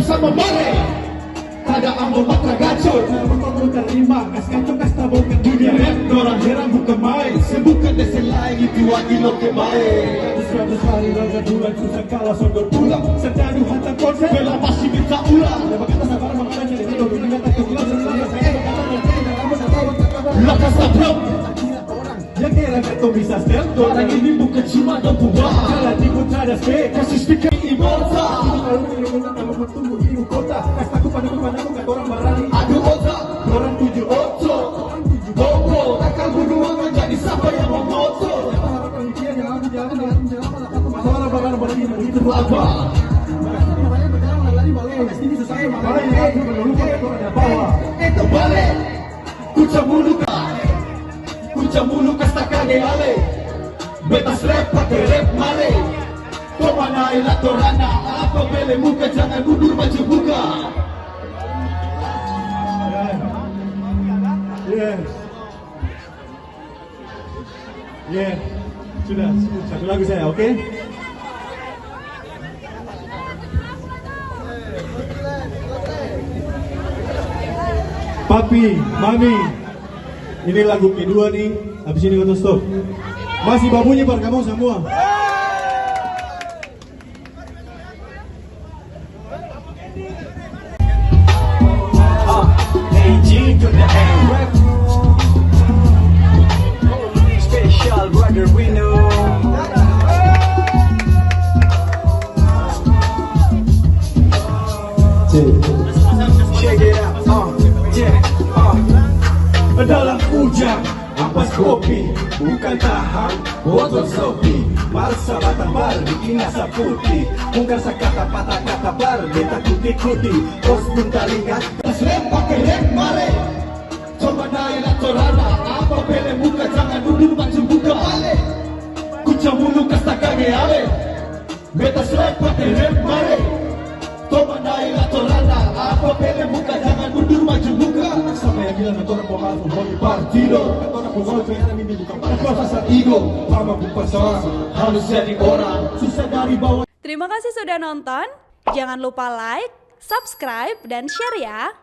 sama mare. Tada ambo matra gacor. Kamu terima kas kacau kas tabung ke dunia rap. Dorang heran bukan main. Sebukan desen lain itu wagi lo ke baik. 100 hari raga bulan susah kalah sondor pulang. Sedadu hantar konser bela masih minta ulang. Kata sabar makanan jadi tidur. Kata kegilaan selama saya lakas tabrak. Ya kira kata bisa stel. Orang ini bukan cuma dapur bah. Jalan di putra SP kasih speaker ibolta. Kalau bertunggu ibu kota. Kastaku padaku kata orang barani. Aduh otak. Orang 7 otot. Bobo. Takkan bunuh menjadi siapa yang mau moto. Orang barani begitu apa? Itu balik. Kuca mulu kasta kage ale. Betas rap pakai rap male. Tomana ila torana. Apa bele muka jangan mundur maju buka. Sudah satu lagu saya, oke? Papi, Mami, ini lagu kedua nih. Habis ini kita stop. Masih babunya bar kamu semua. Special brother we know. Check it out. Dalam hujan, ampas kopi, bukan tahan, botol sopi. Marsa batang bar, bikin asa putih. Mungkin sekata patah kata bar, beta kuti-kuti. Os pun talingat, rap pakai rap mare. Coba naik torana, apa bele muka jangan mundur maju buka balik. Kuca mulu kasta kage ale. Beta rap pakai rap mare. Coba naik torana, apa bele muka jangan mundur maju buka. Sama yang bilang orang pemalas membagi partido. Orang pemalas yang ini bukan pada kuasa ego. Pama berpasangan harus jadi orang susah dari bawah. Terima kasih sudah nonton. Jangan lupa like, subscribe, dan share ya.